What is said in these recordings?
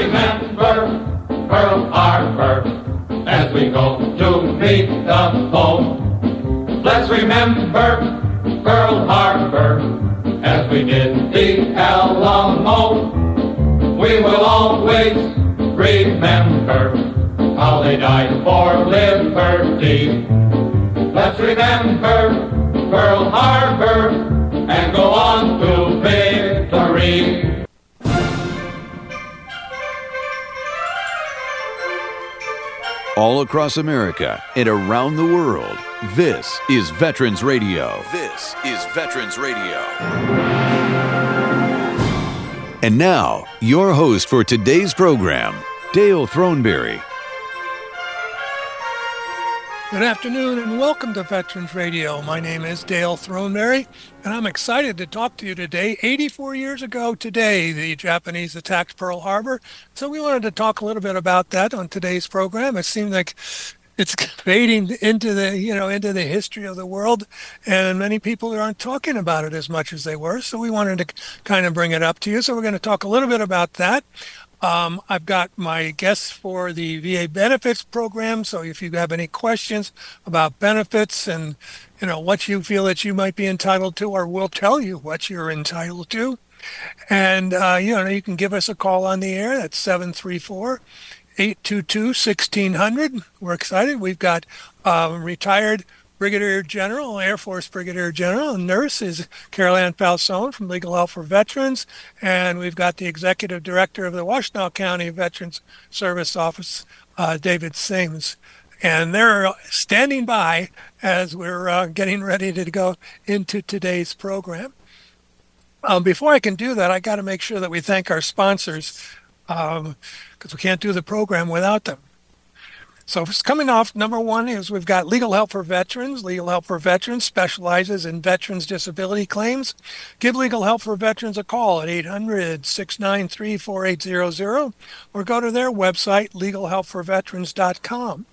remember Pearl Harbor as we go to meet the foe. Let's remember Pearl Harbor as we did the Alamo. We will always remember how they died for liberty. Let's remember Pearl Harbor and go on to victory. All across America and around the world, this is Veterans Radio. This is Veterans Radio. And now, your host for today's program, Dale Throneberry. Good afternoon and welcome to Veterans Radio. My name is Dale Throneberry, and I'm excited to talk to you today. 84 years ago today, the Japanese attacked Pearl Harbor. So we wanted to talk a little bit about that on today's program. It seemed like it's fading into the history of the world, and many people aren't talking about it as much as they were. So we wanted to kind of bring it up to you. So we're going to talk a little bit about that. I've got my guests for the VA benefits program. So if you have any questions about benefits and, what you feel that you might be entitled to, or we'll tell you what you're entitled to. And, you can give us a call on the air. That's 734-822-1600. We're excited. We've got retired Brigadier General, Air Force Brigadier General, and nurse is Carol Ann Falzone from Legal Help for Veterans. And we've got the Executive Director of the Washtenaw County Veterans Service Office, David Sims. And they're standing by as we're getting ready to go into today's program. Before I can do that, I got to make sure that we thank our sponsors because we can't do the program without them. So coming off, number one is we've got Legal Help for Veterans. Legal Help for Veterans specializes in veterans' disability claims. Give Legal Help for Veterans a call at 800-693-4800 or go to their website, legalhelpforveterans.com.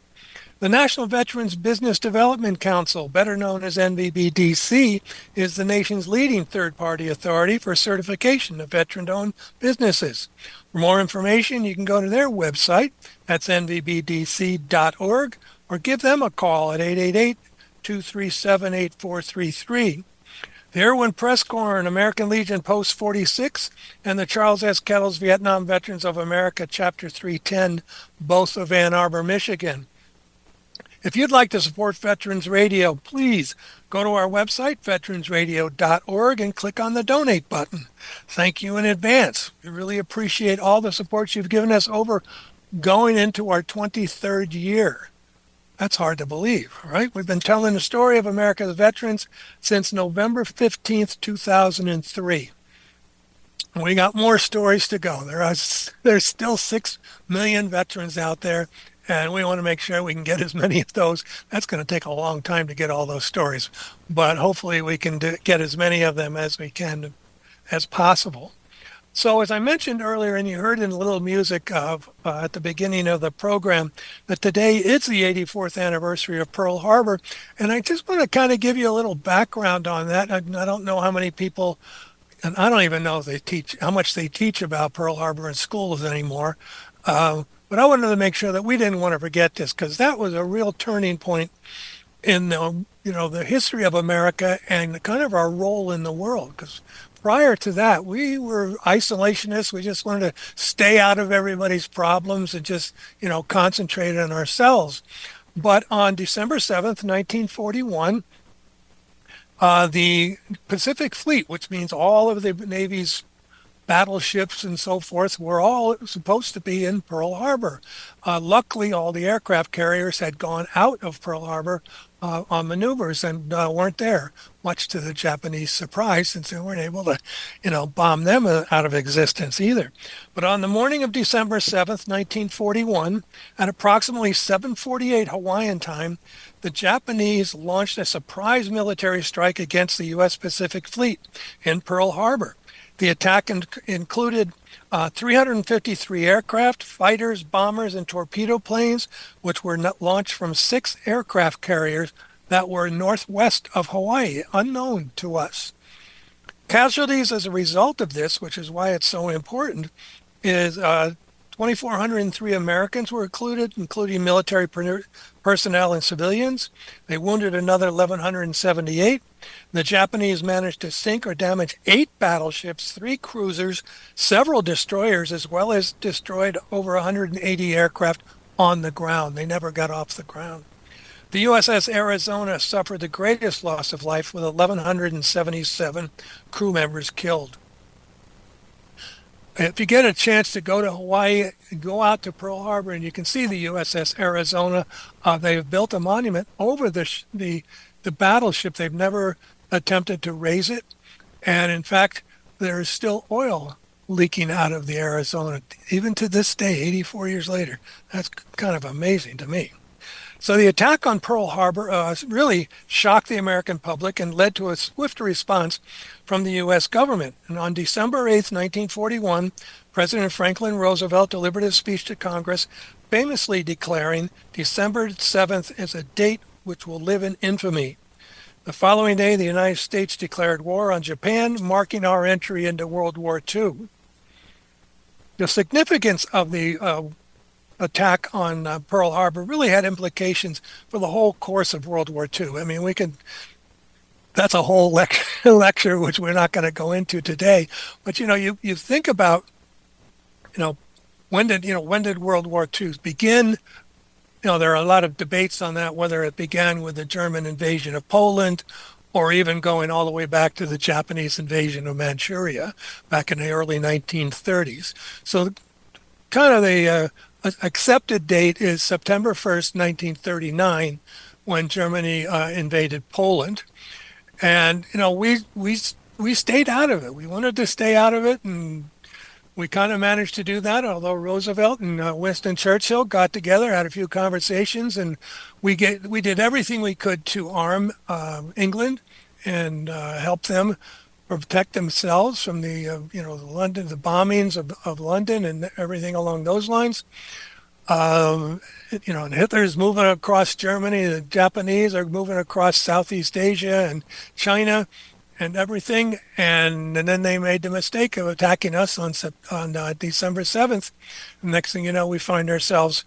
The National Veterans Business Development Council, better known as NVBDC, is the nation's leading third-party authority for certification of veteran-owned businesses. For more information, you can go to their website, that's nvbdc.org, or give them a call at 888-237-8433. The Irwin Press Corps and American Legion Post 46 and the Charles S. Kettles Vietnam Veterans of America Chapter 310, both of Ann Arbor, Michigan. If you'd like to support Veterans Radio, please go to our website, veteransradio.org, and click on the donate button. Thank you in advance. We really appreciate all the support you've given us over going into our 23rd year. That's hard to believe, right? We've been telling the story of America's veterans since November 15th, 2003. And we got more stories to go. There's still 6 million veterans out there. And we want to make sure we can get as many of those. That's going to take a long time to get all those stories. But hopefully we can get as many of them as we can as possible. So as I mentioned earlier, and you heard in a little music at the beginning of the program, that today is the 84th anniversary of Pearl Harbor. And I just want to kind of give you a little background on that. I don't know how many people, and I don't even know if how much they teach about Pearl Harbor in schools anymore. But I wanted to make sure that we didn't want to forget this, because that was a real turning point in the history of America and kind of our role in the world. Because prior to that, we were isolationists. We just wanted to stay out of everybody's problems and just concentrate on ourselves. But on December 7th, 1941, the Pacific Fleet, which means all of the Navy's battleships and so forth, were all supposed to be in Pearl Harbor. Luckily, all the aircraft carriers had gone out of Pearl Harbor on maneuvers and weren't there, much to the Japanese surprise, since they weren't able to, bomb them out of existence either. But on the morning of December 7th, 1941, at approximately 7:48 Hawaiian time, the Japanese launched a surprise military strike against the U.S. Pacific Fleet in Pearl Harbor. The attack included 353 aircraft, fighters, bombers, and torpedo planes, which were launched from 6 aircraft carriers that were northwest of Hawaii, unknown to us. Casualties as a result of this, which is why it's so important, is 2,403 Americans were included, including military personnel and civilians. They wounded another 1,178. The Japanese managed to sink or damage 8 battleships, 3 cruisers, several destroyers, as well as destroyed over 180 aircraft on the ground. They never got off the ground. The USS Arizona suffered the greatest loss of life with 1,177 crew members killed. If you get a chance to go to Hawaii, go out to Pearl Harbor and you can see the USS Arizona. They've built a monument over the battleship. They've never attempted to raise it. And in fact, there is still oil leaking out of the Arizona, even to this day, 84 years later. That's kind of amazing to me. So the attack on Pearl Harbor really shocked the American public and led to a swift response from the U.S. government. And on December 8th, 1941, President Franklin Roosevelt delivered a speech to Congress, famously declaring December 7th as a date which will live in infamy. The following day, the United States declared war on Japan, marking our entry into World War II. The significance of the attack on Pearl Harbor really had implications for the whole course of World War II. I mean, that's a whole lecture which we're not going to go into today. But you think about, when did World War II begin? There are a lot of debates on that, whether it began with the German invasion of Poland or even going all the way back to the Japanese invasion of Manchuria back in the early 1930s. So kind of the accepted date is September 1st, 1939, when Germany invaded Poland. And, we stayed out of it. We wanted to stay out of it, and we kind of managed to do that, although Roosevelt and Winston Churchill got together, had a few conversations, and we did everything we could to arm England and help them protect themselves from the bombings of London and everything along those lines. And Hitler's moving across Germany. The Japanese are moving across Southeast Asia and China and everything. And then they made the mistake of attacking us on December 7th. The next thing you know, we find ourselves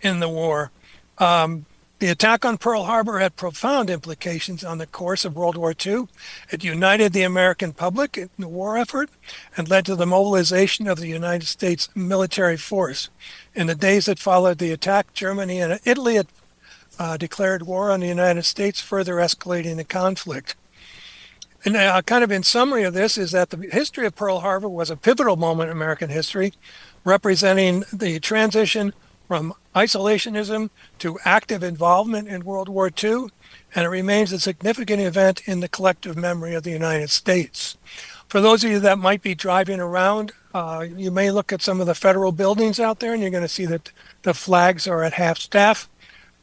in the war. The attack on Pearl Harbor had profound implications on the course of World War II. It united the American public in the war effort and led to the mobilization of the United States military force. In the days that followed the attack, Germany and Italy had declared war on the United States, further escalating the conflict. And kind of in summary of this is that the history of Pearl Harbor was a pivotal moment in American history, representing the transition from isolationism to active involvement in World War II, and it remains a significant event in the collective memory of the United States. For those of you that might be driving around, you may look at some of the federal buildings out there, and you're going to see that the flags are at half staff,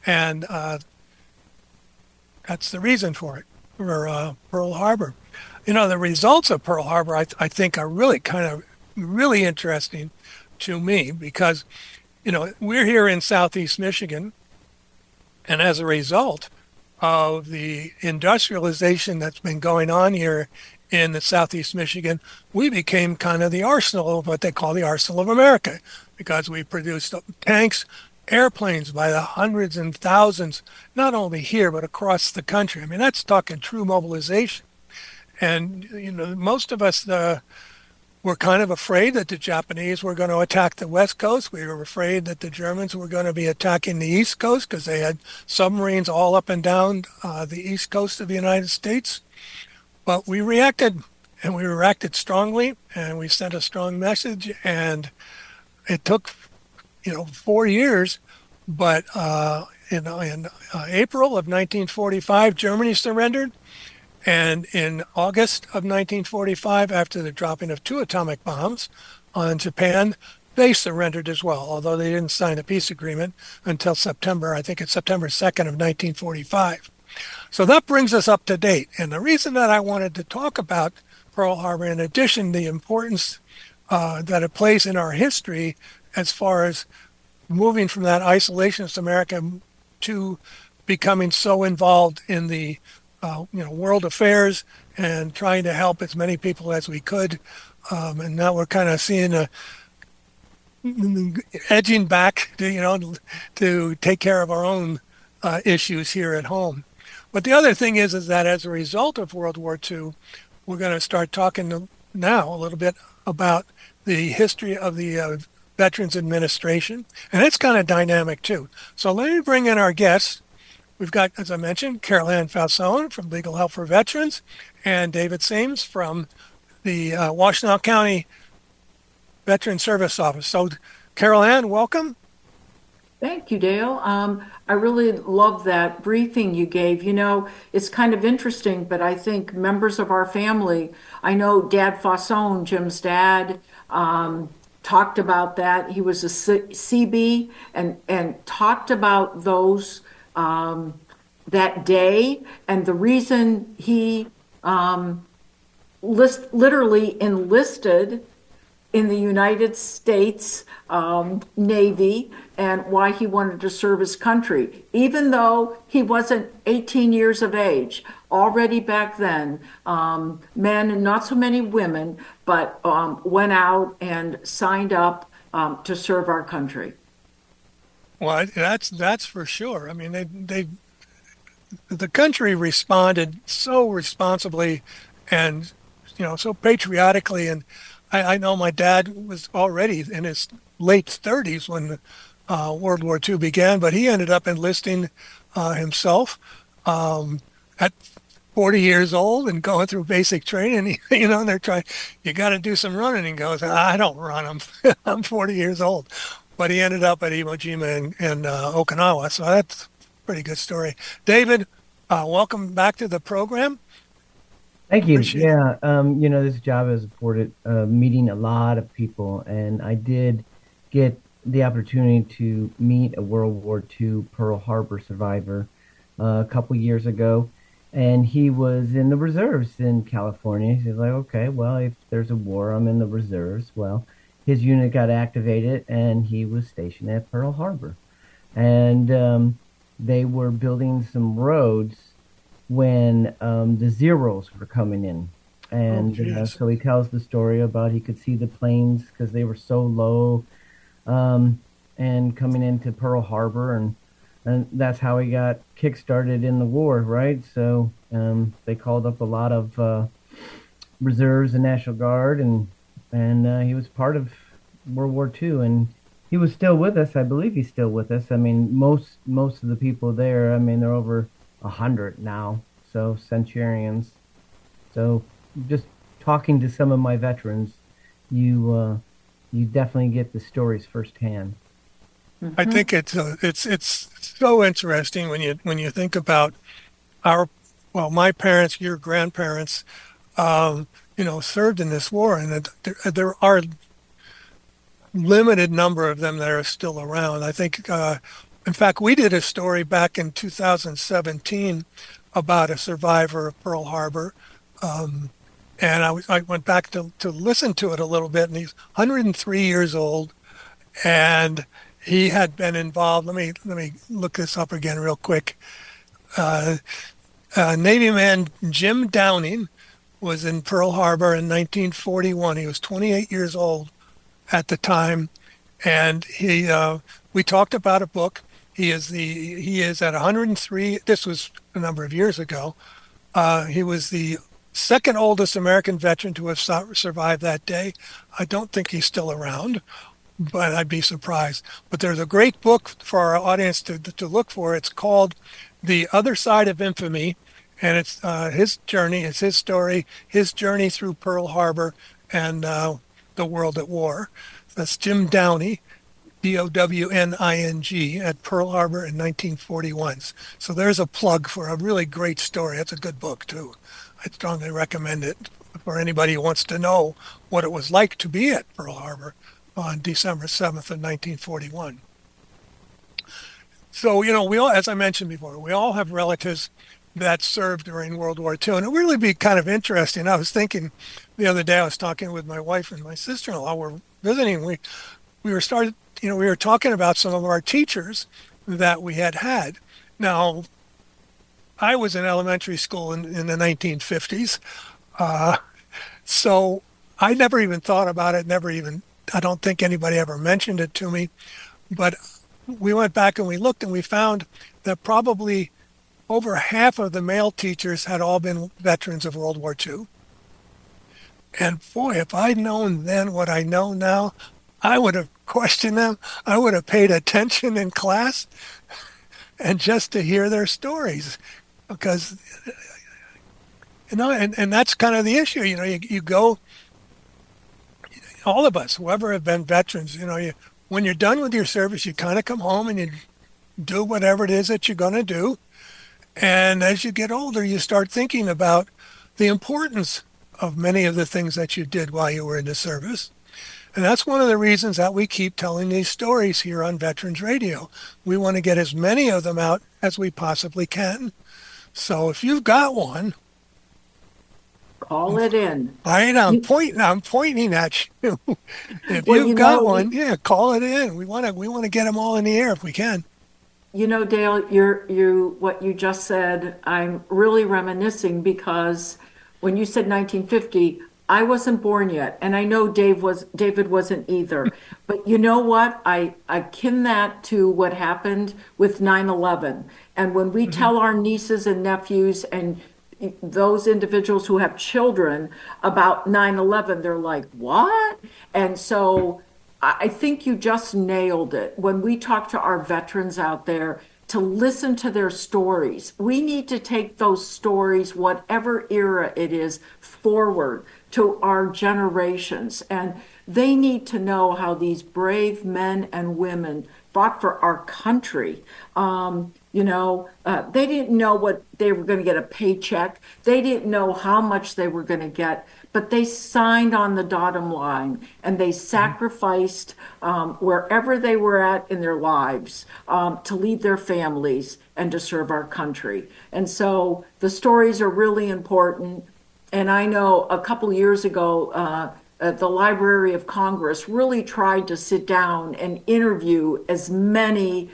and that's the reason for it, for Pearl Harbor. The results of Pearl Harbor, I think, are really interesting to me because we're here in Southeast Michigan, and as a result of the industrialization that's been going on here in the Southeast Michigan, we became kind of the arsenal of what they call the arsenal of America, because we produced tanks, airplanes by the hundreds and thousands, not only here, but across the country. I mean, that's talking true mobilization. And, most of us were kind of afraid that the Japanese were going to attack the West Coast. We were afraid that the Germans were going to be attacking the East Coast because they had submarines all up and down the East Coast of the United States. But we reacted, and we reacted strongly, and we sent a strong message. And it took, 4 years. But in April of 1945, Germany surrendered. And in August of 1945, after the dropping of 2 atomic bombs on Japan, they surrendered as well, although they didn't sign a peace agreement until September 2nd of 1945. So that brings us up to date. And the reason that I wanted to talk about Pearl Harbor, in addition, the importance that it plays in our history as far as moving from that isolationist America to becoming so involved in the world affairs and trying to help as many people as we could. And now we're kind of seeing edging back to, to take care of our own issues here at home. But the other thing is that as a result of World War II, we're going to start talking now a little bit about the history of the Veterans Administration, and it's kind of dynamic too. So let me bring in our guests. We've got, as I mentioned, Carol Ann Falzone from Legal Help for Veterans, and David Sames from the Washtenaw County Veteran Service Office. So, Carol Ann, welcome. Thank you, Dale. I really love that briefing you gave. You know, it's kind of interesting, but I think members of our family, I know Dad Fausone, Jim's dad, talked about that. He was a CB and talked about those that day. And the reason he literally enlisted in the United States Navy and why he wanted to serve his country, even though he wasn't 18 years of age. Already back then, men and not so many women, but went out and signed up to serve our country. Well, that's for sure. I mean, the country responded so responsibly and so patriotically. And I know my dad was already in his late 30s when World War II began, but he ended up enlisting himself at 40 years old and going through basic training. And they're trying, you got to do some running. And he goes, I don't run. I'm 40 years old. But he ended up at Iwo Jima in Okinawa. So that's a pretty good story. David, welcome back to the program. Thank you. Appreciate Yeah, this job has afforded meeting a lot of people, and I did get the opportunity to meet a World War II Pearl Harbor survivor a couple years ago, and he was in the reserves in California. He's like, okay, well, if there's a war, I'm in the reserves. Well, his unit got activated, and he was stationed at Pearl Harbor, and they were building some roads when the Zeros were coming in. And so he tells the story about he could see the planes because they were so low and coming into Pearl Harbor. And that's how he got kick-started in the war, right? So they called up a lot of reserves and National Guard, and he was part of World War II. And he was still with us. I believe he's still with us. I mean, most of the people there, I mean, they're over 100 now, so centurions. So just talking to some of my veterans, you definitely get the stories firsthand. I think it's so interesting when you think about my parents, your grandparents, served in this war, and there are limited number of them that are still around. I think. In fact, we did a story back in 2017 about a survivor of Pearl Harbor, and I went back to listen to it a little bit, and he's 103 years old, and he had been involved. Let me look this up again real quick. Navy man Jim Downing was in Pearl Harbor in 1941. He was 28 years old at the time, and we talked about a book. He is at 103. This was a number of years ago. He was the second oldest American veteran to have survived that day. I don't think he's still around, but I'd be surprised. But there's a great book for our audience to look for. It's called The Other Side of Infamy, and it's his journey. It's his story, his journey through Pearl Harbor and the world at war. That's Jim Downey. Downing at Pearl Harbor in 1941. So there's a plug for a really great story. It's a good book too. I strongly recommend it for anybody who wants to know what it was like to be at Pearl Harbor on December 7th of 1941. So, we all, as I mentioned before, we all have relatives that served during World War II. And it would really be kind of interesting. I was thinking the other day, I was talking with my wife and my sister-in-law. We're visiting. We were talking about some of our teachers that we had. Now, I was in elementary school in the 1950s, so I never even thought about it, never even I don't think anybody ever mentioned it to me, but we went back and we looked and we found that probably over half of the male teachers had all been veterans of World War II. And boy, if I'd known then what I know now, I would have questioned them. I would have paid attention in class and just to hear their stories. Because, and that's kind of the issue. You go, all of us, whoever have been veterans, when you're done with your service, you kind of come home and you do whatever it is that you're going to do. And as you get older, you start thinking about the importance of many of the things that you did while you were in the service. And that's one of the reasons that we keep telling these stories here on Veterans Radio. We want to get as many of them out as we possibly can. So if you've got one, call it in. I'm pointing at you. If you've got one, call it in. We want to get them all in the air if we can. Dale, what you just said, I'm really reminiscing because when you said 1950, I wasn't born yet, and I know David wasn't either. But you know what? I kin that to what happened with 9/11. And when we tell our nieces and nephews and those individuals who have children about 9/11, they're like, what? And so I think you just nailed it. When we talk to our veterans out there, to listen to their stories, we need to take those stories, whatever era it is, forward to our generations. And they need to know how these brave men and women fought for our country. They didn't know what they were going to get a paycheck. They didn't know how much they were going to get, but they signed on the dotted line and they sacrificed wherever they were at in their lives to lead their families and to serve our country. And so the stories are really important. And I know a couple years ago, the Library of Congress really tried to sit down and interview as many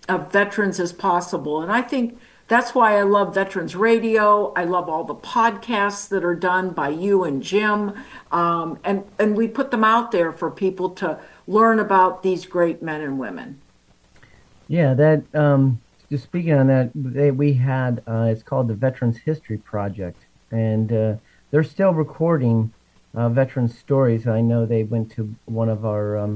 veterans as possible. And I think that's why I love Veterans Radio. I love all the podcasts that are done by you and Jim. And we put them out there for people to learn about these great men and women. Yeah, that just speaking on that, we had, it's called the Veterans History Project. And they're still recording veterans' stories. I know they went to one of our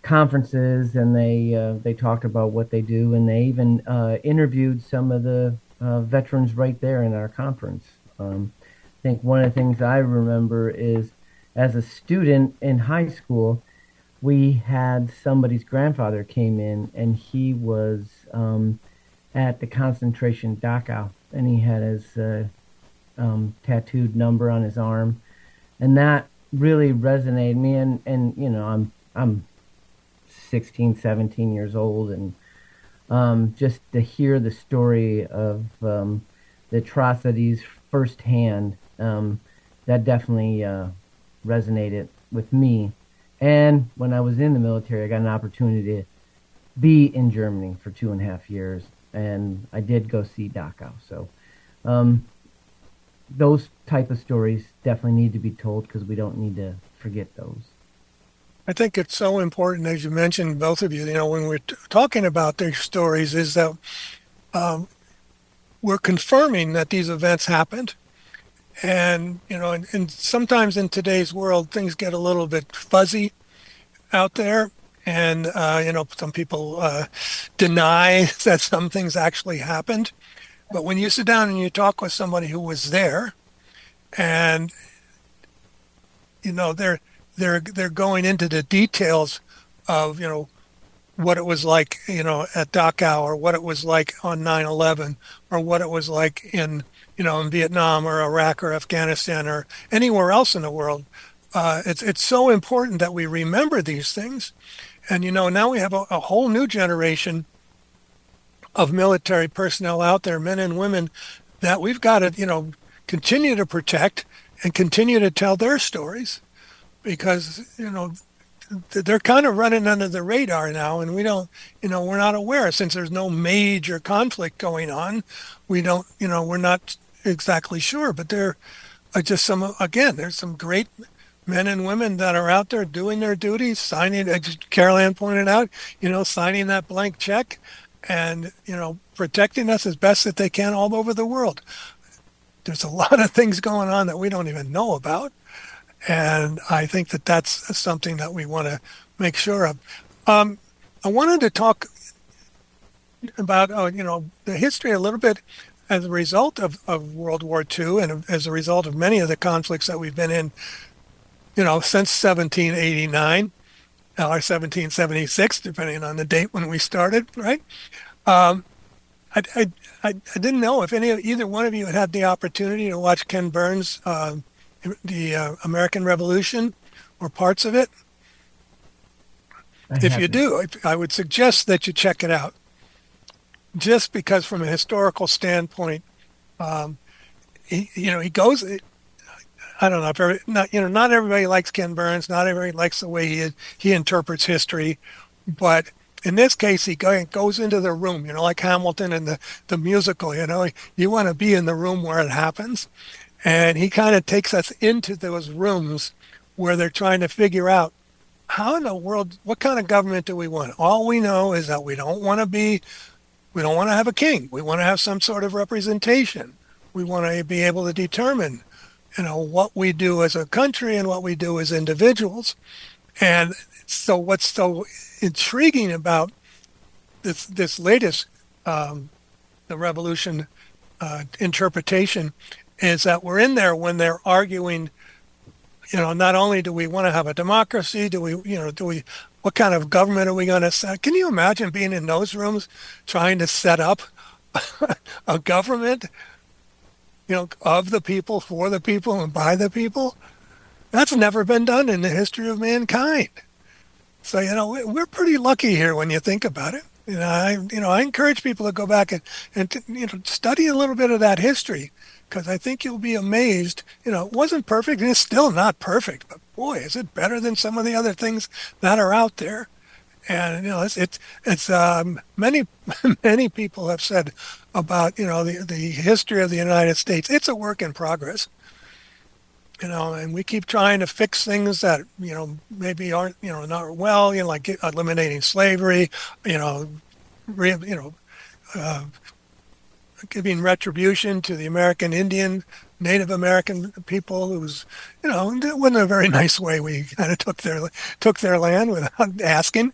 conferences and they talked about what they do, and they even interviewed some of the veterans right there in our conference. I think one of the things I remember is, as a student in high school, we had somebody's grandfather came in, and he was at the concentration Dachau, and he had his tattooed number on his arm, and that really resonated me. And I'm 16, 17 years old, and just to hear the story of the atrocities firsthand, that definitely resonated with me. And when I was in the military, I got an opportunity to be in Germany for 2.5 years, and I did go see Dachau. So those type of stories definitely need to be told, because we don't need to forget those. I think it's so important, as you mentioned, both of you, when we're talking about their stories, is that we're confirming that these events happened. And, and sometimes in today's world, things get a little bit fuzzy out there. And, some people deny that some things actually happened. But when you sit down and you talk with somebody who was there, and, they're going into the details of, what it was like, at Dachau, or what it was like on 9/11, or what it was like in Vietnam or Iraq or Afghanistan or anywhere else in the world. It's so important that we remember these things. And, now we have a whole new generation of military personnel out there, men and women, that we've got to, continue to protect and continue to tell their stories, because, they're kind of running under the radar now, and we don't, we're not aware, since there's no major conflict going on. We don't, we're not exactly sure, but there are just there's some great men and women that are out there doing their duties, signing, as Carol Ann pointed out, signing that blank check and, protecting us as best that they can all over the world. There's a lot of things going on that we don't even know about. And I think that that's something that we want to make sure of. I wanted to talk about, the history a little bit as a result of World War II and as a result of many of the conflicts that we've been in, since 1789 or 1776, depending on the date when we started, right? I didn't know if either one of you had the opportunity to watch Ken Burns' the American Revolution or parts of it. If you do, I would suggest that you check it out. Just because, from a historical standpoint, he goes. I don't know if not everybody likes Ken Burns. Not everybody likes the way he interprets history, but in this case, he goes into the room. Like Hamilton and the musical. You want to be in the room where it happens, and he kind of takes us into those rooms where they're trying to figure out how in the world, what kind of government do we want? All we know is that we don't want to have a king. We want to have some sort of representation. We want to be able to determine, what we do as a country and what we do as individuals. And so what's so intriguing about this latest, the revolution interpretation is that we're in there when they're arguing, not only do we want to have a democracy, what kind of government are we going to set? Can you imagine being in those rooms trying to set up a government, of the people, for the people, and by the people? That's never been done in the history of mankind. So, we're pretty lucky here when you think about it. I encourage people to go back and study a little bit of that history, because I think you'll be amazed. It wasn't perfect, and it's still not perfect, but boy, is it better than some of the other things that are out there. And it's many many people have said about the history of the United States. It's a work in progress. And we keep trying to fix things that maybe aren't not well. Like eliminating slavery. Giving retribution to the American Indian, Native American people, who's, it wasn't a very nice way. We kind of took their land without asking,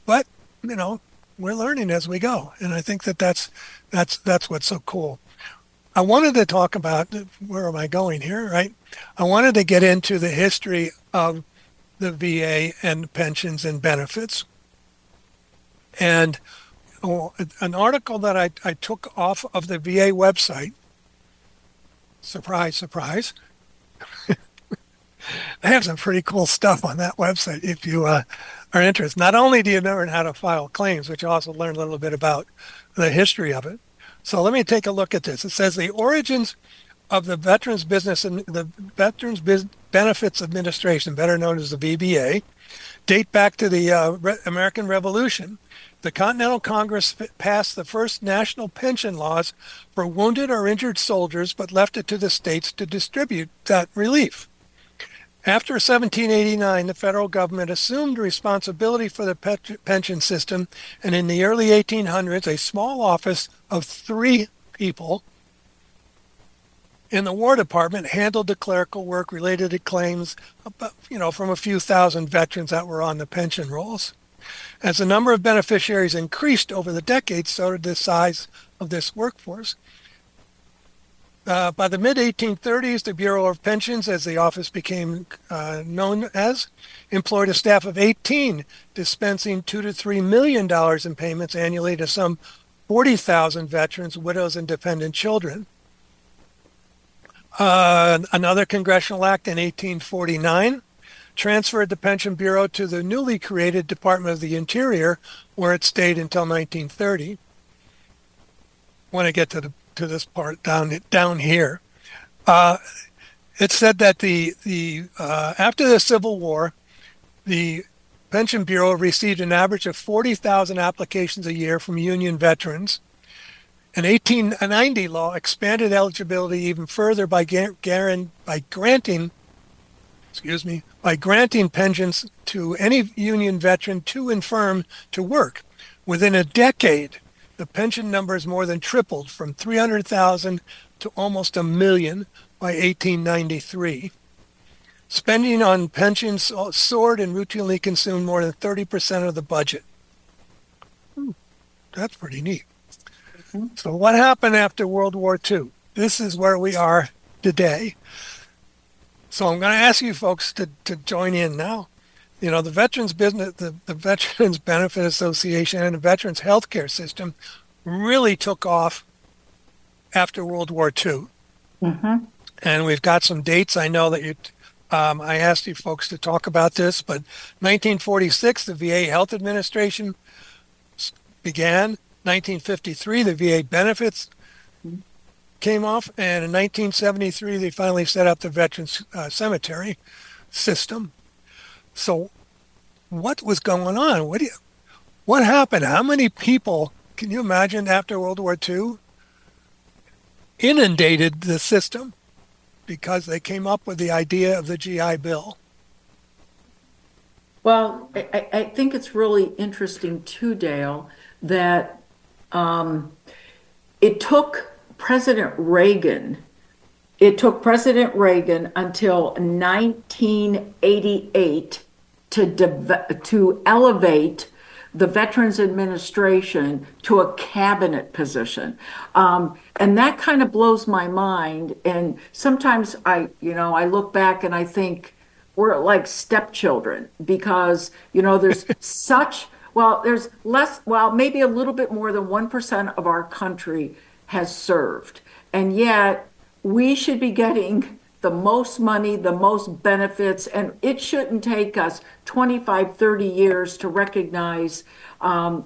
but we're learning as we go, and I think that's what's so cool. I wanted to talk about, where am I going here, right? I wanted to get into the history of the VA and pensions and benefits, and an article that I took off of the VA website. Surprise, surprise. They have some pretty cool stuff on that website if you are interested. Not only do you learn how to file claims, but you also learn a little bit about the history of it. So let me take a look at this. It says the origins of the Veterans Business and the Veterans Benefits Administration, better known as the VBA, date back to the American Revolution. The Continental Congress passed the first national pension laws for wounded or injured soldiers, but left it to the states to distribute that relief. After 1789, the federal government assumed responsibility for the pension system, and in the early 1800s, a small office of 3 people in the War Department handled the clerical work related to claims about, from a few thousand veterans that were on the pension rolls. As the number of beneficiaries increased over the decades, so did the size of this workforce. By the mid-1830s, the Bureau of Pensions, as the office became known as, employed a staff of 18, dispensing $2 to $3 million in payments annually to some 40,000 veterans, widows, and dependent children. Another congressional act in 1849 transferred the Pension Bureau to the newly created Department of the Interior, where it stayed until 1930. When I get to this part down here, it said that after the Civil War, the Pension Bureau received an average of 40,000 applications a year from Union veterans. An 1890 law expanded eligibility even further by granting excuse me, by granting pensions to any Union veteran too infirm to work. Within a decade, the pension numbers more than tripled from 300,000 to almost 1 million by 1893. Spending on pensions soared and routinely consumed more than 30% of the budget. That's pretty neat. So what happened after World War II? This is where we are today. So I'm going to ask you folks to join in now. You know, the Veterans Business, the Veterans Benefit Association and the Veterans Healthcare System really took off after World War II. And we've got some dates. I know that I asked you folks to talk about this, but 1946, the VA Health Administration began. 1953, the VA benefits came off, and in 1973, they finally set up the Veterans Cemetery System. So, what was going on? What happened? How many people, can you imagine, after World War II, inundated the system because they came up with the idea of the GI Bill? Well, I think it's really interesting too, Dale, that it took President Reagan until 1988 to elevate the Veterans Administration to a cabinet position. And that kind of blows my mind. And sometimes I look back and I think we're like stepchildren because, there's there's less, maybe a little bit more than 1% of our country has served. And yet we should be getting the most money, the most benefits, and it shouldn't take us 25, 30 years to recognize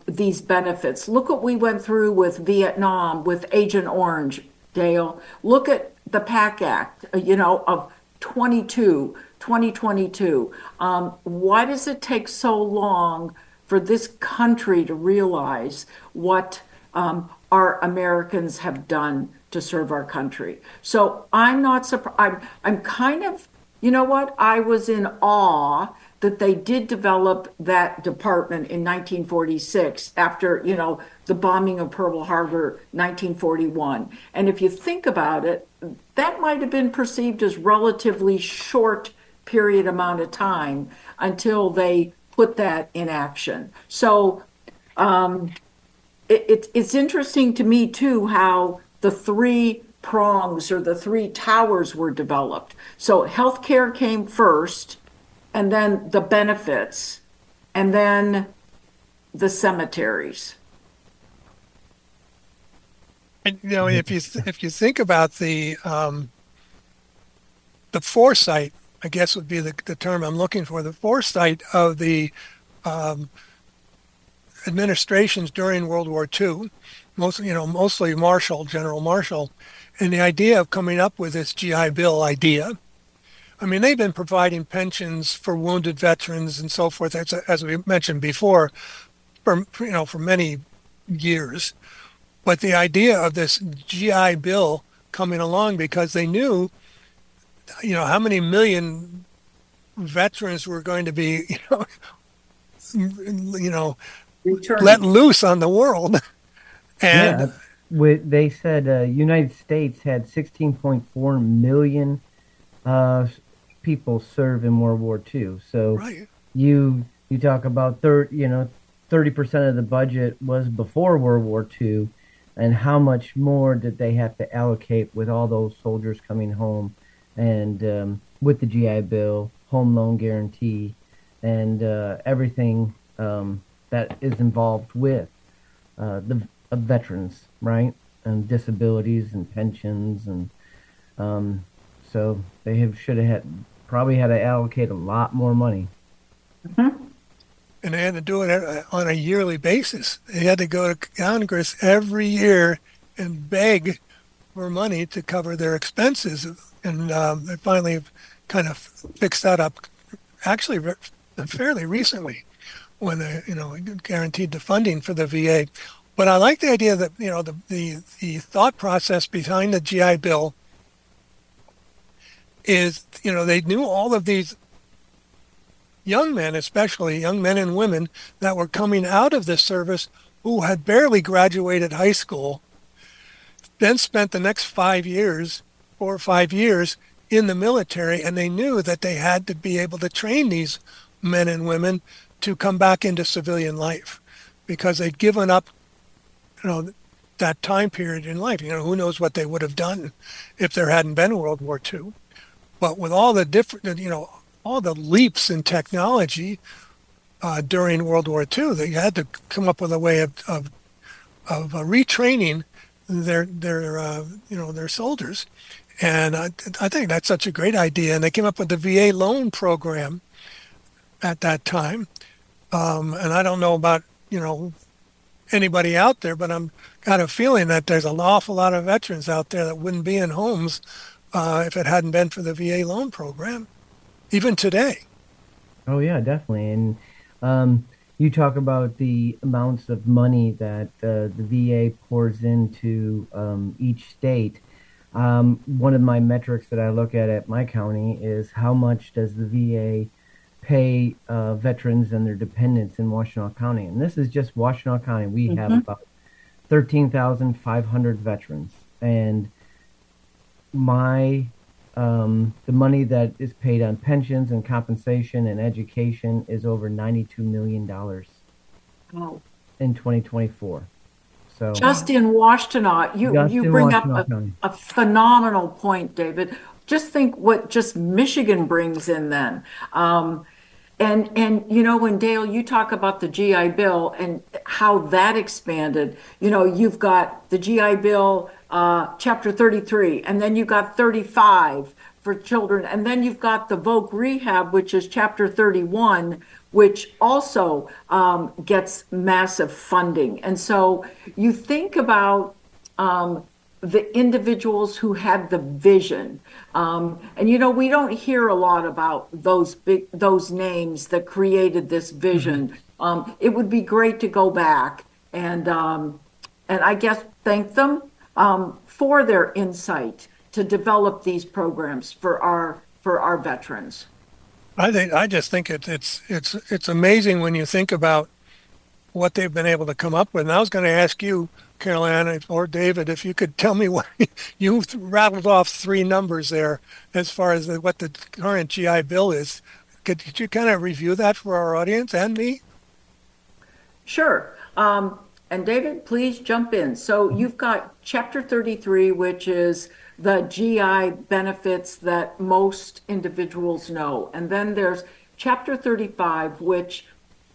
these benefits. Look what we went through with Vietnam, with Agent Orange, Dale. Look at the PAC Act, of 2022. Why does it take so long for this country to realize what our Americans have done to serve our country? So I'm not surprised. I'm kind of, I was in awe that they did develop that department in 1946 after, the bombing of Pearl Harbor, 1941. And if you think about it, that might have been perceived as relatively short period amount of time until they put that in action. So it's interesting to me too how the three prongs or the three towers were developed. So healthcare came first, and then the benefits, and then the cemeteries. And, if you think about the foresight, I guess would be the term I'm looking for, the foresight of the administrations during World War II, mostly General Marshall, and the idea of coming up with this GI Bill idea. I mean, they've been providing pensions for wounded veterans and so forth, as we mentioned before, for many years. But the idea of this GI Bill coming along because they knew, how many million veterans were going to be, let loose on the world. And they said United States had 16.4 million people serve in World War II. So right. you talk about 30% of the budget was before World War II, and how much more did they have to allocate with all those soldiers coming home, and with the GI Bill, home loan guarantee, and everything that is involved with the veterans, right? And disabilities and pensions, and so they should have probably had to allocate a lot more money. Mm-hmm. And they had to do it on a yearly basis. They had to go to Congress every year and beg for money to cover their expenses. And they finally kind of fixed that up, actually fairly recently, when they guaranteed the funding for the VA. But I like the idea that the thought process behind the GI Bill is they knew all of these young men, especially young men and women that were coming out of the service who had barely graduated high school, then spent the next 5 years, 4 or 5 years in the military, and they knew that they had to be able to train these men and women to come back into civilian life because they'd given up, you know, that time period in life. You know, who knows what they would have done if there hadn't been World War II. But with all the different, all the leaps in technology during World War II, they had to come up with a way of retraining their soldiers. And I think that's such a great idea. And they came up with the VA loan program at that time. And I don't know about, anybody out there, but I'm got a feeling that there's an awful lot of veterans out there that wouldn't be in homes if it hadn't been for the VA loan program, even today. Oh yeah, definitely. And you talk about the amounts of money that the VA pours into each state. One of my metrics that I look at my county is how much does the VA pay veterans and their dependents in Washtenaw County. And this is just Washtenaw County. We have about 13,500 veterans. And the money that is paid on pensions and compensation and education is over $92 million Wow. in 2024. So Just in Washtenaw, you bring up a phenomenal point, David. Just think what just Michigan brings in then. And when Dale, you talk about the GI Bill and how that expanded, you've got the GI Bill, Chapter 33, and then you've got 35 for children, and then you've got the VOC Rehab, which is Chapter 31, which also gets massive funding. And so you think about the individuals who had the vision. And we don't hear a lot about those names that created this vision. It would be great to go back and I guess thank them for their insight to develop these programs for our veterans. I just think it's amazing when you think about what they've been able to come up with. And I was going to ask you, Carolina or David, if you could tell me what you rattled off 3 numbers there as far as what the current GI Bill is. Could you kind of review that for our audience and me? Sure. And David, please jump in. So you've got Chapter 33, which is the GI benefits that most individuals know. And then there's Chapter 35, which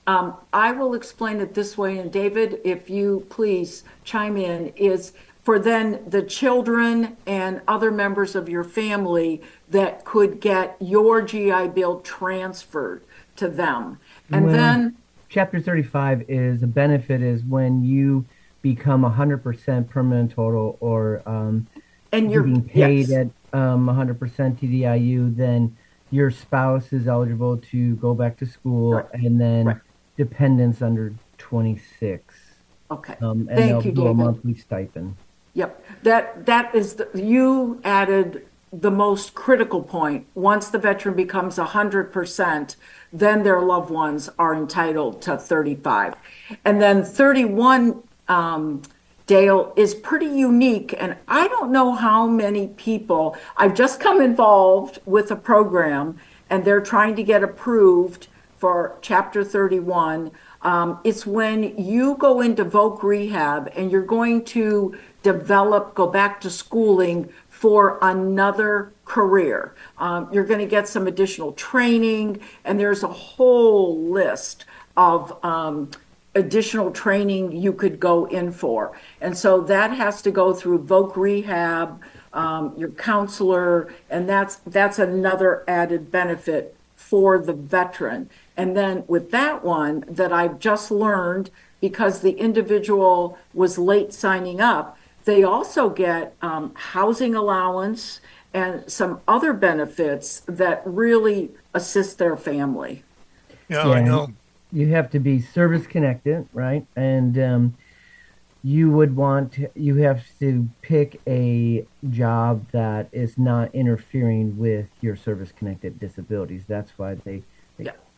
I will explain it this way, and David, if you please chime in, is for then the children and other members of your family that could get your GI Bill transferred to them. And then Chapter 35 is a benefit is when you become 100% permanent total or and you're being paid at 100% TDIU, then your spouse is eligible to go back to school, and then dependents under 26. Okay. And Thank they'll you, do a David. monthly stipend. Yep. That is you added the most critical point. Once the veteran becomes 100%, then their loved ones are entitled to 35. And then 31, Dale, is pretty unique. And I don't know how many people, I've just come involved with a program and they're trying to get approved for Chapter 31. It's when you go into VOC Rehab and you're going to go back to schooling for another career. You're going to get some additional training, and there's a whole list of additional training you could go in for. And so that has to go through VOC Rehab, your counselor, and that's another added benefit for the veteran. And then with that one that I've just learned, because the individual was late signing up, they also get housing allowance and some other benefits that really assist their family. Yeah, I know. You have to be service connected, right? And you have to pick a job that is not interfering with your service connected disabilities. That's why they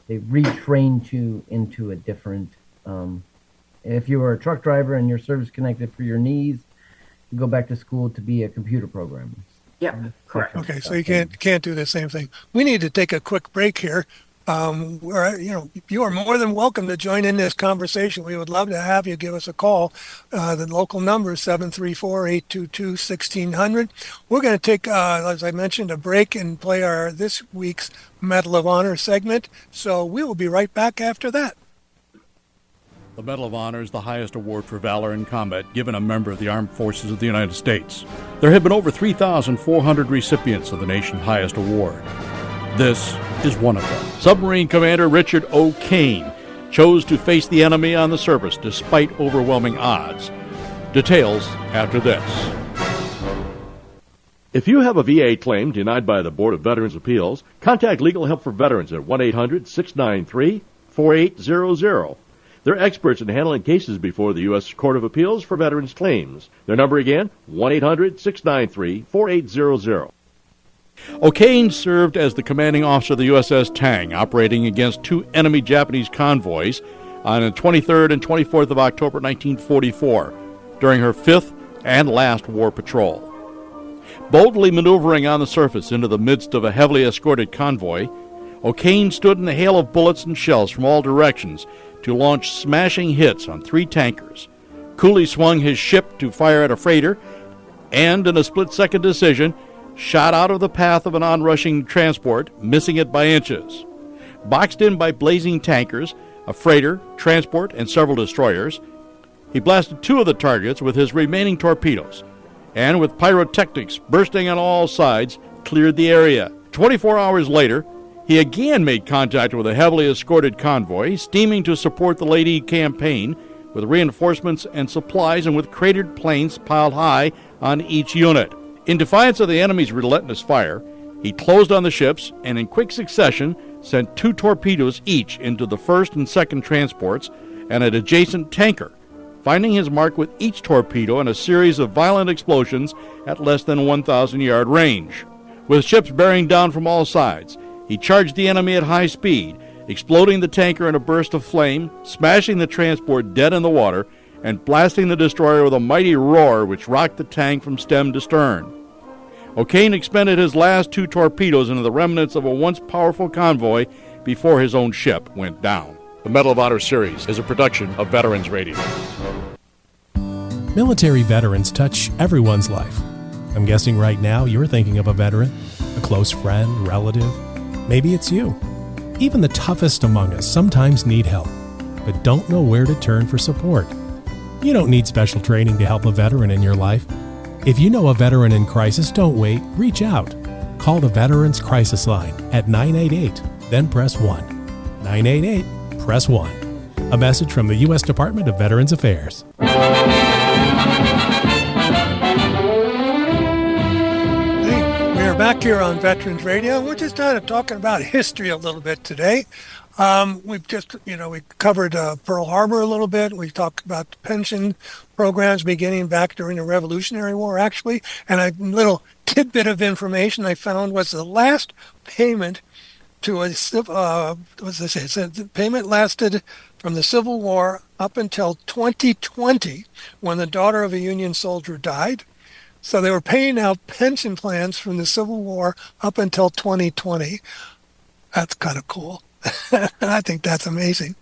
retrained you into a different. If you were a truck driver and you're service connected for your knees, you go back to school to be a computer programmer. Yep, correct. Okay, so you can't do the same thing. We need to take a quick break here. You are more than welcome to join in this conversation. We would love to have you give us a call. The local number is 734-822-1600. We're going to take, as I mentioned, a break and play this week's Medal of Honor segment. So we will be right back after that. The Medal of Honor is the highest award for valor in combat given a member of the Armed Forces of the United States. There have been over 3,400 recipients of the nation's highest award. This is one of them. Submarine Commander Richard O. Kane chose to face the enemy on the surface despite overwhelming odds. Details after this. If you have a VA claim denied by the Board of Veterans' Appeals, contact Legal Help for Veterans at 1-800-693-4800. They're experts in handling cases before the U.S. Court of Appeals for Veterans Claims. Their number again, 1-800-693-4800. O'Kane served as the commanding officer of the USS Tang, operating against two enemy Japanese convoys on the 23rd and 24th of October 1944 during her fifth and last war patrol. Boldly maneuvering on the surface into the midst of a heavily escorted convoy, O'Kane stood in the hail of bullets and shells from all directions to launch smashing hits on three tankers, coolly swung his ship to fire at a freighter, and in a split-second decision, shot out of the path of an onrushing transport, missing it by inches. Boxed in by blazing tankers, a freighter, transport, and several destroyers, he blasted two of the targets with his remaining torpedoes, and with pyrotechnics bursting on all sides, cleared the area. 24 hours later, he again made contact with a heavily escorted convoy, steaming to support the Lady campaign with reinforcements and supplies and with cratered planes piled high on each unit. In defiance of the enemy's relentless fire, he closed on the ships and in quick succession sent two torpedoes each into the first and second transports and an adjacent tanker, finding his mark with each torpedo in a series of violent explosions at less than 1,000-yard range. With ships bearing down from all sides, he charged the enemy at high speed, exploding the tanker in a burst of flame, smashing the transport dead in the water, and blasting the destroyer with a mighty roar which rocked the tank from stem to stern. O'Kane expended his last two torpedoes into the remnants of a once powerful convoy before his own ship went down. The Medal of Honor series is a production of Veterans Radio. Military veterans touch everyone's life. I'm guessing right now you're thinking of a veteran, a close friend, relative. Maybe it's you. Even the toughest among us sometimes need help, but don't know where to turn for support. You don't need special training to help a veteran in your life. If you know a veteran in crisis, don't wait. Reach out. Call the Veterans Crisis Line at 988, then press 1. 988, press 1. A message from the U.S. Department of Veterans Affairs. We are back here on Veterans Radio. We're just kind of talking about history a little bit today. We've just, we covered Pearl Harbor a little bit. We talked about the pension programs beginning back during the Revolutionary War, actually. And a little tidbit of information I found was the last payment to the payment lasted from the Civil War up until 2020, when the daughter of a Union soldier died. So they were paying out pension plans from the Civil War up until 2020. That's kind of cool. I think that's amazing.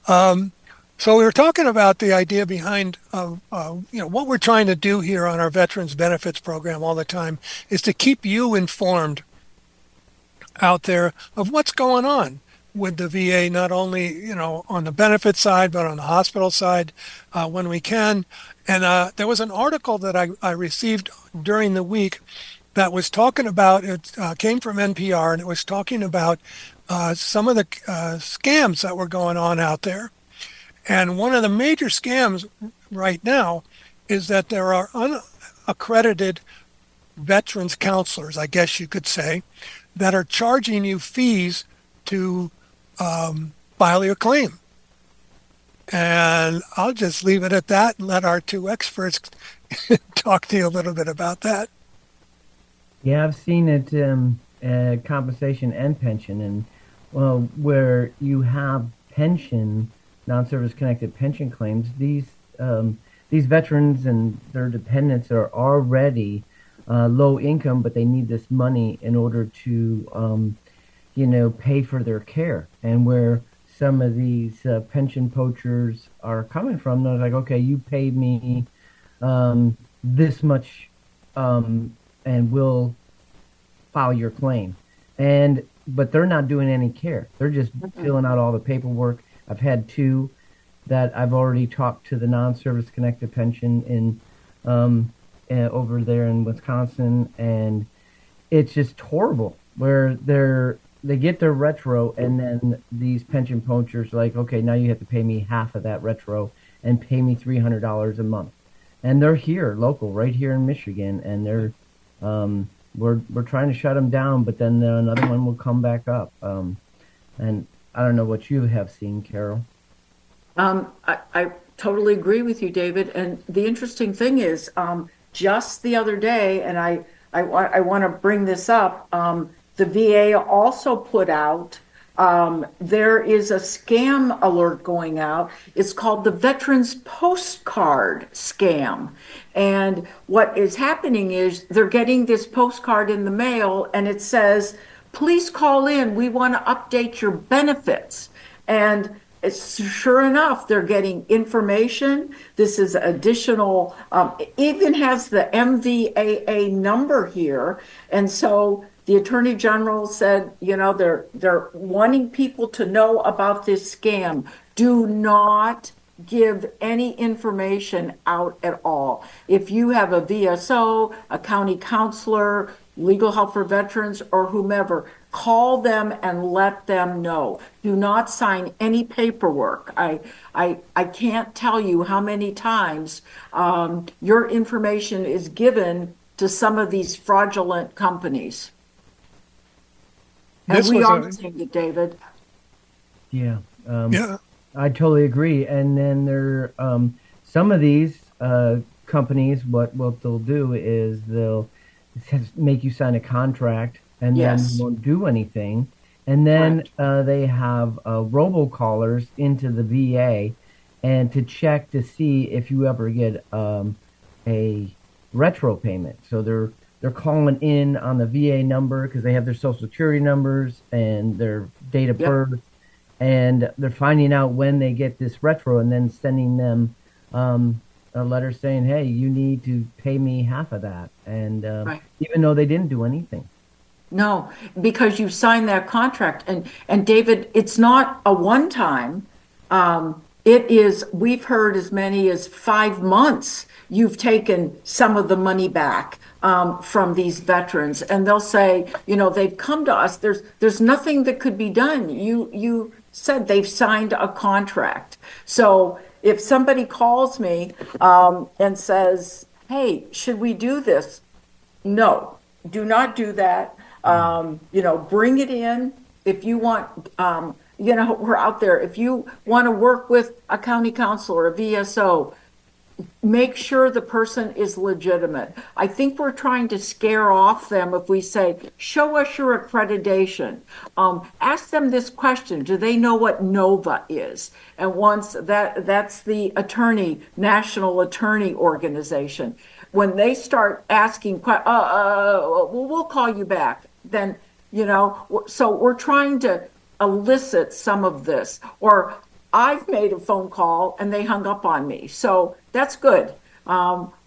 So we were talking about the idea behind, what we're trying to do here on our Veterans Benefits Program all the time is to keep you informed out there of what's going on with the VA, not only, on the benefit side, but on the hospital side when we can. And there was an article that I received during the week that was talking about, it came from NPR, and it was talking about some of the scams that were going on out there. And one of the major scams right now is that there are unaccredited veterans counselors, I guess you could say, that are charging you fees to file your claim. And I'll just leave it at that and let our two experts talk to you a little bit about that. Yeah, I've seen it, compensation and pension, and Well, where you have pension, non-service connected pension claims, these veterans and their dependents are already low income, but they need this money in order to, pay for their care. And where some of these pension poachers are coming from, they're like, okay, you pay me this much, and we'll file your claim. But they're not doing any care. They're just filling out all the paperwork. I've had two that I've already talked to the non-service connected pension over there in Wisconsin, and it's just horrible where they get their retro, and then these pension poachers are like, okay, now you have to pay me half of that retro and pay me $300 a month. And they're here, local, right here in Michigan, and they're we're trying to shut them down, but then another one will come back up. And I don't know what you have seen, Carol. I totally agree with you, David. And the interesting thing is, just the other day, and I want to bring this up, the VA also put out, there is a scam alert going out. It's called the Veterans Postcard Scam. And what is happening is they're getting this postcard in the mail, and it says, please call in. We want to update your benefits. And it's sure enough, they're getting information. This is additional, it even has the MVAA number here. And so the Attorney General said, they're wanting people to know about this scam. Do not give any information out at all. If you have a VSO, a county counselor, legal help for veterans, or whomever, call them and let them know. Do not sign any paperwork. I can't tell you how many times your information is given to some of these fraudulent companies. And we are seeing it, David. Yeah. Yeah. I totally agree. And then there, some of these companies, what they'll do is they'll make you sign a contract, and then you won't do anything. And then they have robocallers into the VA, and to check to see if you ever get a retro payment. So they're calling in on the VA number because they have their social security numbers and their date of birth, and they're finding out when they get this retro, and then sending them a letter saying, hey, you need to pay me half of that. And even though they didn't do anything. No, because you signed that contract. And David, it's not a one-time. It is, we've heard as many as 5 months you've taken some of the money back from these veterans. And they'll say, they've come to us. There's nothing that could be done. You said they've signed a contract. So if somebody calls me and says, hey, should we do this? No, do not do that. Bring it in. If you want, we're out there. If you want to work with a county council or a VSO, make sure the person is legitimate. I think we're trying to scare off them if we say, show us your accreditation. Ask them this question. Do they know what NOVA is? And once that's the National Attorney Organization. When they start asking, we'll call you back. Then, so we're trying to elicit some of this. Or I've made a phone call and they hung up on me. So that's good.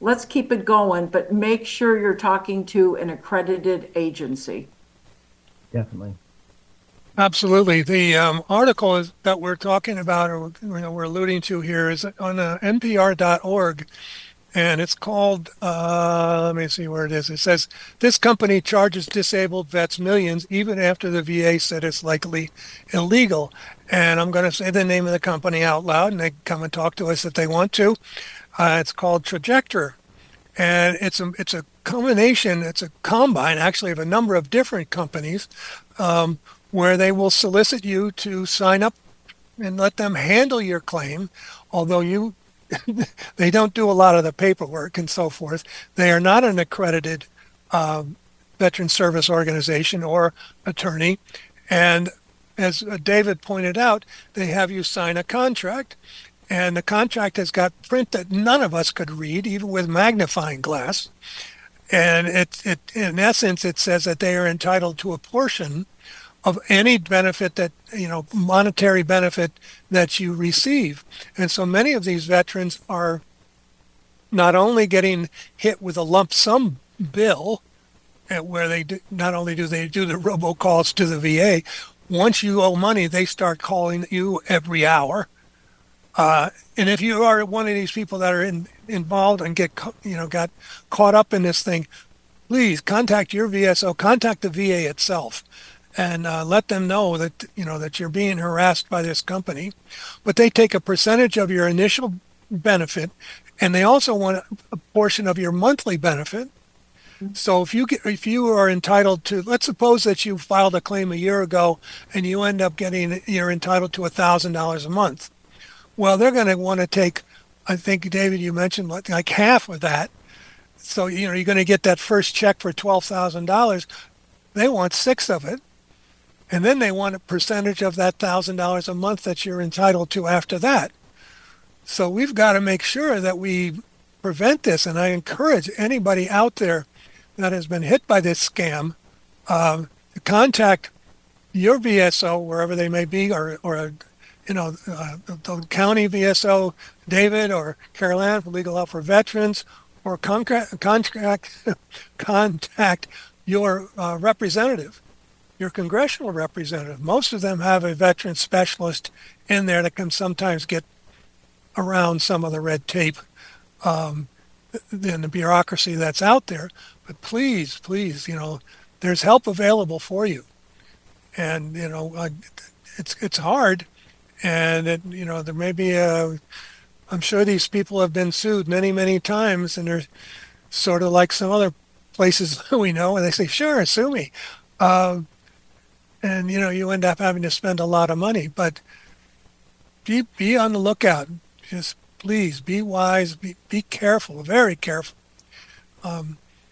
Let's keep it going, but make sure you're talking to an accredited agency. Definitely. Absolutely. The article that we're talking about, or we're alluding to here, is on NPR.org, and it's called, let me see where it is. It says, this company charges disabled vets millions even after the VA said it's likely illegal. And I'm going to say the name of the company out loud, and they can come and talk to us if they want to. It's called Trajector. And it's a combination, it's a combine actually of a number of different companies where they will solicit you to sign up and let them handle your claim, although they don't do a lot of the paperwork and so forth. They are not an accredited veteran service organization or attorney, and as David pointed out, they have you sign a contract, and the contract has got print that none of us could read, even with magnifying glass. And it in essence, it says that they are entitled to a portion of any benefit that, monetary benefit that you receive. And so many of these veterans are not only getting hit with a lump sum bill, where not only do they do the robocalls to the VA, once you owe money, they start calling you every hour. And if you are one of these people that are involved and got caught up in this thing, please contact your VSO, contact the VA itself, and let them know that that you're being harassed by this company. But they take a percentage of your initial benefit, and they also want a portion of your monthly benefit. So if you are entitled to, let's suppose that you filed a claim a year ago and you end up you're entitled to $1,000 a month. Well, they're going to want to take, I think, David, you mentioned like half of that. So, you're going to get that first check for $12,000. They want 6 of it. And then they want a percentage of that $1,000 a month that you're entitled to after that. So we've got to make sure that we prevent this. And I encourage anybody out there that has been hit by this scam to contact your VSO, wherever they may be, or the county VSO, David or Carol Ann for Legal Help for Veterans, or contact your representative, your congressional representative. Most of them have a veteran specialist in there that can sometimes get around some of the red tape and the bureaucracy that's out there. But please, there's help available for you. And, it's hard. And, there may be I'm sure these people have been sued many, many times, and they're sort of like some other places we know, and they say, sure, sue me. And, you end up having to spend a lot of money. But be on the lookout. Just please be wise, be careful, very careful.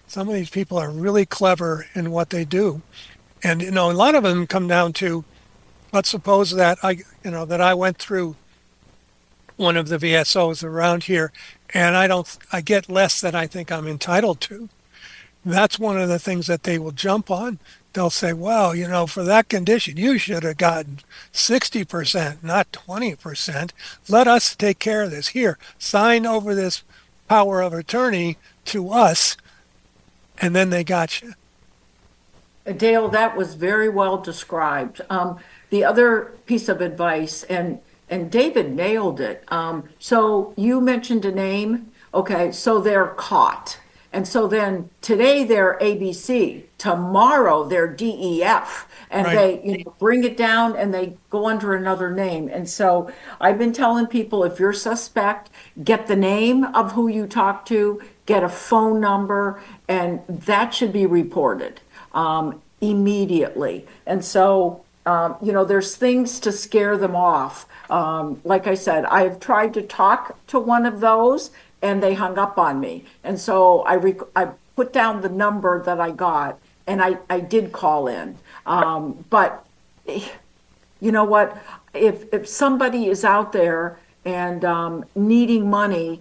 Some of these people are really clever in what they do. And, a lot of them come down to, let's suppose that I went through one of the VSOs around here and I get less than I think I'm entitled to. That's one of the things that they will jump on. They'll say, well, for that condition, you should have gotten 60%, not 20%. Let us take care of this. Here, sign over this power of attorney to us, and then they got you. Dale, that was very well described. The other piece of advice, and David nailed it. So you mentioned a name. Okay, so they're caught. And so then today they're ABC, tomorrow they're DEF, and right. They bring it down and they go under another name. And so I've been telling people, if you're suspect, get the name of who you talk to, get a phone number, and that should be reported immediately. And so, there's things to scare them off. Like I said, I've tried to talk to one of those and they hung up on me. And so I put down the number that I got, and I did call in. But you know what? If somebody is out there and needing money,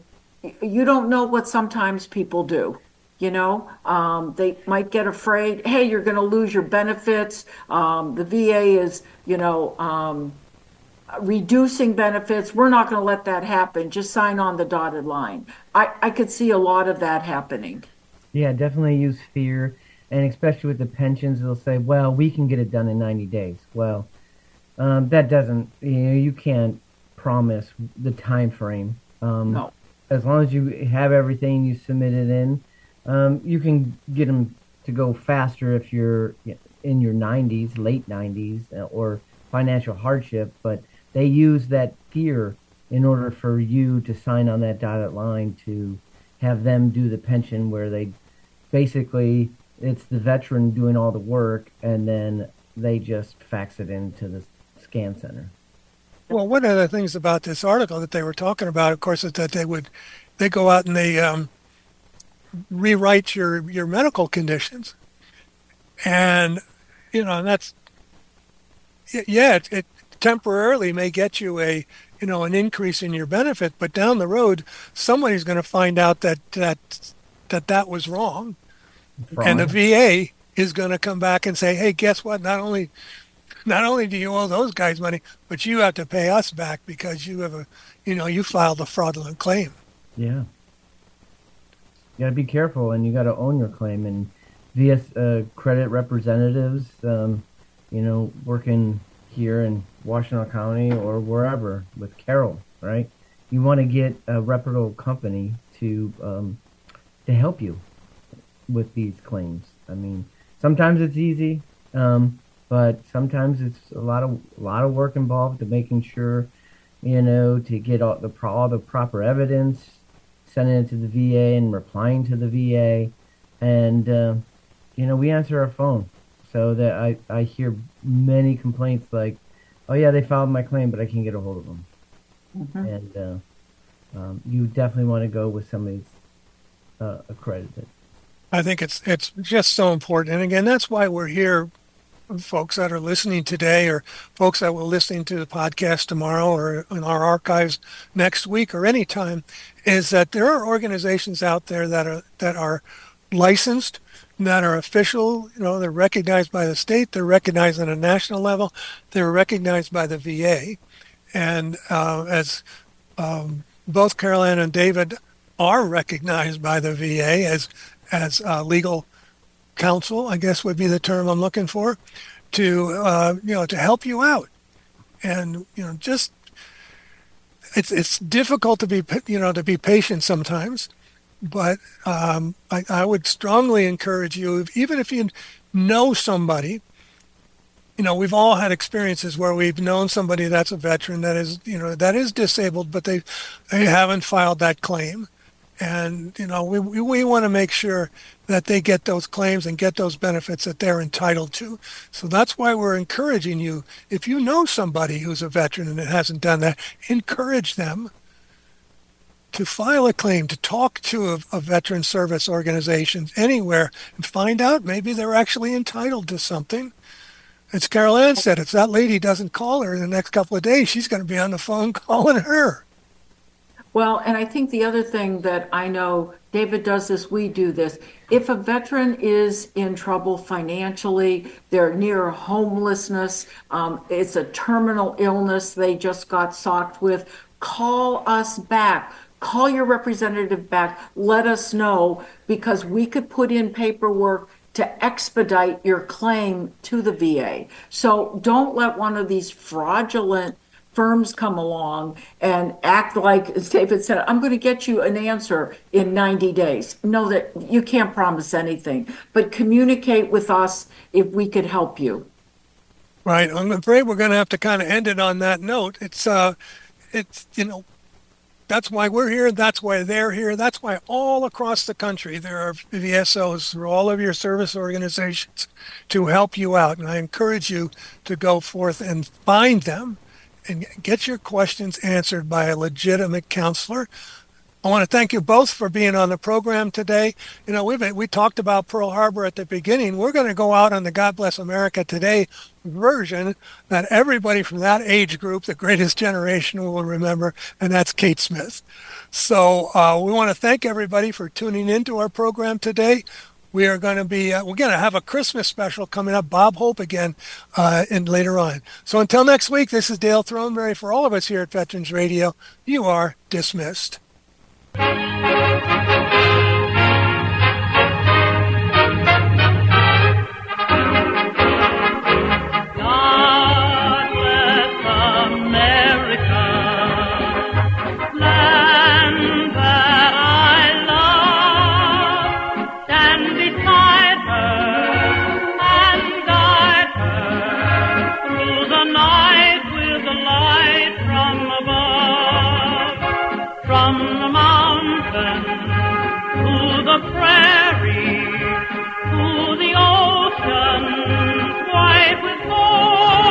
you don't know what sometimes people do. They might get afraid. Hey, you're going to lose your benefits. The VA is, reducing benefits. We're not going to let that happen. Just sign on the dotted line. I could see a lot of that happening. Yeah, definitely use fear. And especially with the pensions, they'll say, well, we can get it done in 90 days. Well, that doesn't, you can't promise the time frame. No. As long as you have everything you submitted in, you can get them to go faster if you're in your 90s, late 90s, or financial hardship. But they use that fear in order for you to sign on that dotted line to have them do the pension, where they basically, it's the veteran doing all the work, and then they just fax it into the scan center. Well, one of the things about this article that they were talking about, of course, is that they go out and they rewrite your medical conditions. And, and that's, yeah, it temporarily may get you an increase in your benefit, but down the road, somebody's going to find out that was wrong. And the Fraud. VA is going to come back and say, hey, guess what? Not only do you owe those guys money, but you have to pay us back because you filed a fraudulent claim. Yeah. You got to be careful, and you got to own your claim. And VS credit representatives, working here in Washington County or wherever with Carol, right? You want to get a reputable company to help you with these claims. I mean, sometimes it's easy, but sometimes it's a lot of work involved to making sure, to get all the proper evidence, sending it to the VA and replying to the VA, and we answer our phone. So that I hear many complaints like, oh yeah, they filed my claim, but I can't get a hold of them. Mm-hmm. And you definitely want to go with somebody's accredited. I think it's just so important. And again, that's why we're here, folks that are listening today or folks that will listen to the podcast tomorrow or in our archives next week or anytime, is that there are organizations out there that are licensed, that are official, they're recognized by the state, they're recognized on a national level, they're recognized by the VA. And as both Carol Ann and David are recognized by the VA as legal counsel, I guess would be the term I'm looking for, to help you out. And just it's difficult to be patient sometimes, but I would strongly encourage you, even if you know somebody. We've all had experiences where we've known somebody that's a veteran that is disabled, but they haven't filed that claim. And, we want to make sure that they get those claims and get those benefits that they're entitled to. So that's why we're encouraging you. If you know somebody who's a veteran and it hasn't done that, encourage them to file a claim, to talk to a veteran service organization anywhere and find out maybe they're actually entitled to something. As Carol Ann said, if that lady doesn't call her in the next couple of days, she's going to be on the phone calling her. Well, and I think the other thing that I know, David does this, we do this. If a veteran is in trouble financially, they're near homelessness, it's a terminal illness they just got socked with, call us back. Call your representative back. Let us know, because we could put in paperwork to expedite your claim to the VA. So don't let one of these fraudulent firms come along and act like, as David said, I'm going to get you an answer in 90 days. No, that you can't promise anything, but communicate with us if we could help you. Right. I'm afraid we're going to have to kind of end it on that note. It's that's why we're here. That's why they're here. That's why all across the country there are VSOs through all of your service organizations to help you out. And I encourage you to go forth and find them and get your questions answered by a legitimate counselor. I want to thank you both for being on the program today. We talked about Pearl Harbor at the beginning. We're going to go out on the God Bless America Today version that everybody from that age group, the greatest generation, will remember, and that's Kate Smith. So we want to thank everybody for tuning into our program today. We are going to be, we're going to have a Christmas special coming up, Bob Hope again, and later on. So until next week, this is Dale Throneberry. For all of us here at Veterans Radio, you are dismissed. Prairie, to the ocean, white with gold.